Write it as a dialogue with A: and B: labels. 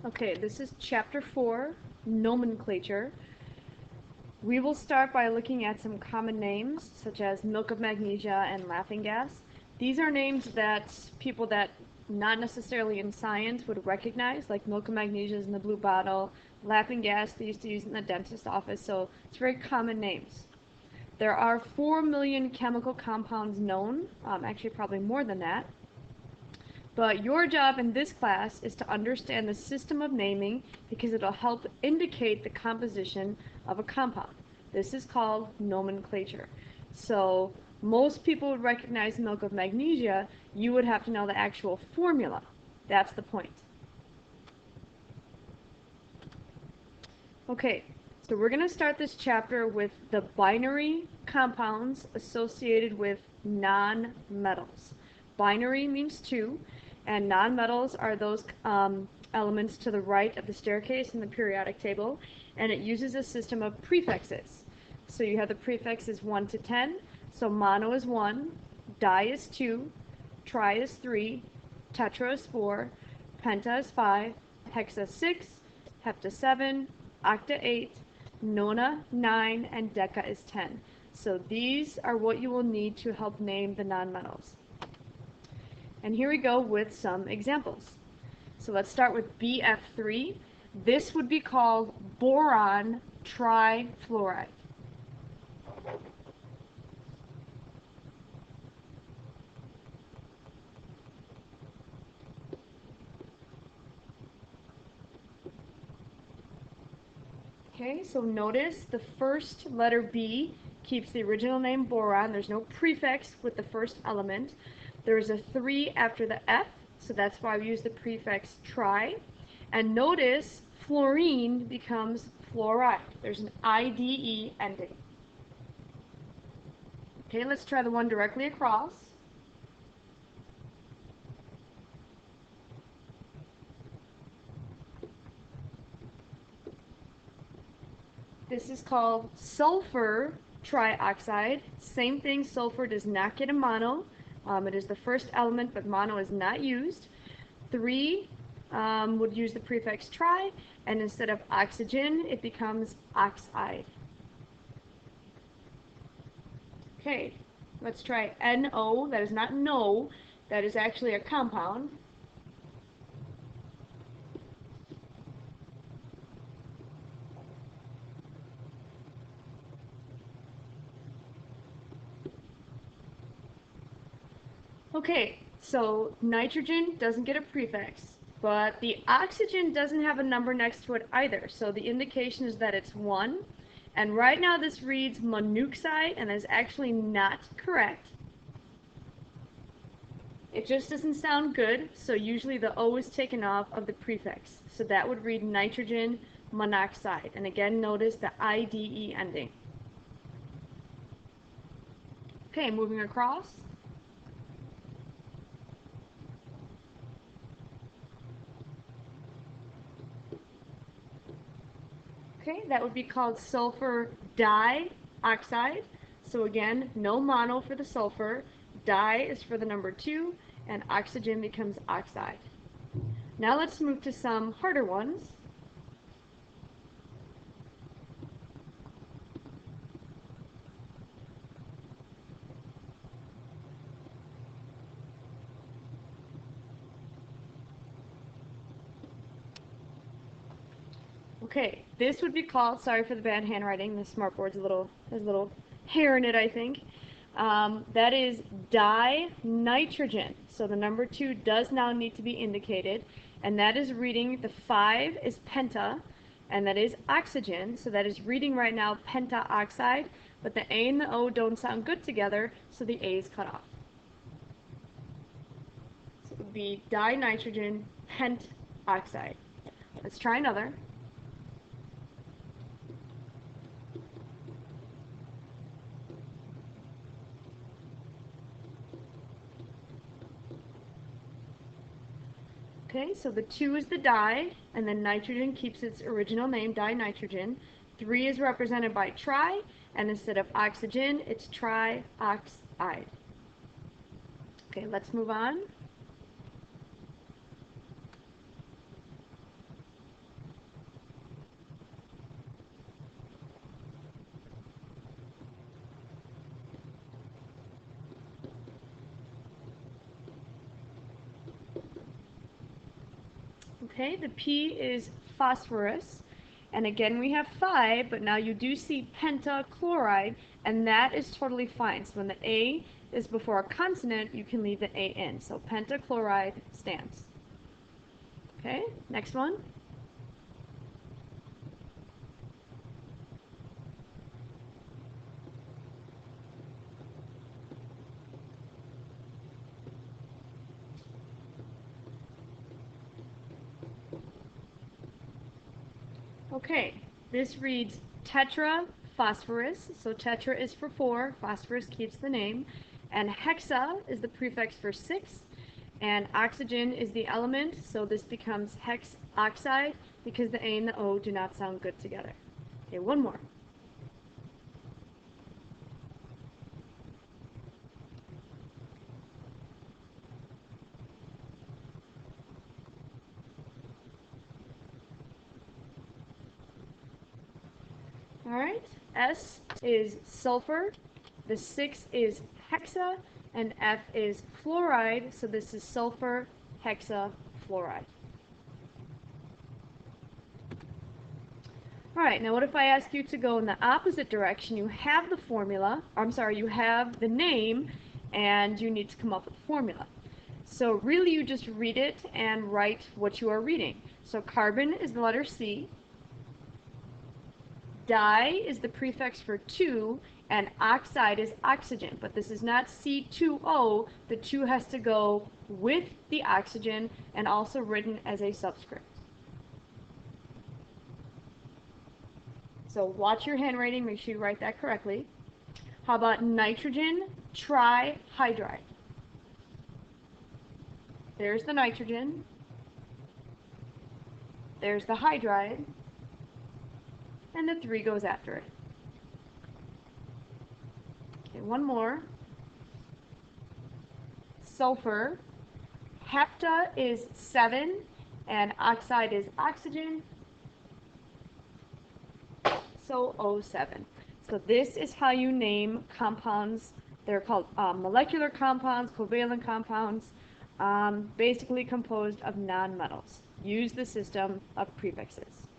A: Okay, this is Chapter 4, Nomenclature. We will start by looking at some common names, such as milk of magnesia and laughing gas. These are names that people that not necessarily in science would recognize, like milk of magnesia is in the blue bottle, laughing gas they used to use in the dentist's office, so it's very common names. There are 4 million chemical compounds known, actually probably more than that. But your job in this class is to understand the system of naming because it'll help indicate the composition of a compound. This is called nomenclature. So most people would recognize milk of magnesia. You would have to know the actual formula. That's the point. Okay, so we're going to start this chapter with the binary compounds associated with non-metals. Binary means two, and non-metals are those elements to the right of the staircase in the periodic table, and it uses a system of prefixes. So you have the prefixes 1 to 10, so mono is 1, di is 2, tri is 3, tetra is 4, penta is 5, hexa 6, hepta 7, octa 8, nona 9, and deca is 10. So these are what you will need to help name the nonmetals. And here we go with some examples. So let's start with BF3. This would be called boron trifluoride. Okay, so notice the first letter B keeps the original name boron. There's no prefix with the first element. There's a 3 after the F, so that's why we use the prefix tri. And notice fluorine becomes fluoride. There's an IDE ending. Okay, let's try the one directly across. This is called sulfur trioxide. Same thing, sulfur does not get a mono. It is the first element, but mono is not used. 3 would use the prefix tri, and instead of oxygen, it becomes oxide. Okay, let's try NO. That is not no, that is actually a compound. Okay, so nitrogen doesn't get a prefix, but the oxygen doesn't have a number next to it either, so the indication is that it's 1. And right now this reads monoxide, and that is actually not correct. It just doesn't sound good, so usually the O is taken off of the prefix. So that would read nitrogen monoxide. And again, notice the IDE ending. Okay, moving across. Okay, that would be called sulfur dioxide. So again, no mono for the sulfur. Di is for the number 2, and oxygen becomes oxide. Now let's move to some harder ones. Okay, this would be called, sorry for the bad handwriting, the smartboard's has a little hair in it, I think. That is dinitrogen. So the number 2 does now need to be indicated, and that is reading, the 5 is penta, and that is oxygen, so that is reading right now pentaoxide, but the A and the O don't sound good together, so the A is cut off. So it would be dinitrogen pentoxide. Let's try another. Okay, so the 2 is the di, and then nitrogen keeps its original name, dinitrogen. 3 is represented by tri, and instead of oxygen, it's trioxide. Okay, let's move on. Okay, the P is phosphorus. And again, we have 5, but now you do see pentachloride, and that is totally fine. So when the A is before a consonant, you can leave the A in. So pentachloride stands. Okay, next one. Okay, this reads Tetra Phosphorus. So tetra is for 4, phosphorus keeps the name, and hexa is the prefix for 6, and oxygen is the element, so this becomes hex oxide because the A and the O do not sound good together. Okay, one more. All right, S is sulfur, the 6 is hexa, and F is fluoride, so this is sulfur hexafluoride. All right, now what if I ask you to go in the opposite direction? You have the formula, you have the name, and you need to come up with a formula. So really you just read it and write what you are reading. So carbon is the letter C, di is the prefix for 2, and oxide is oxygen, but this is not C2O. The 2 has to go with the oxygen and also written as a subscript. So watch your handwriting, make sure you write that correctly. How about nitrogen trihydride? There's the nitrogen. There's the hydride. And the 3 goes after it. Okay, one more. Sulfur. Hepta is 7, and oxide is oxygen. So O7. So this is how you name compounds. They're called molecular compounds, covalent compounds, basically composed of nonmetals. Use the system of prefixes.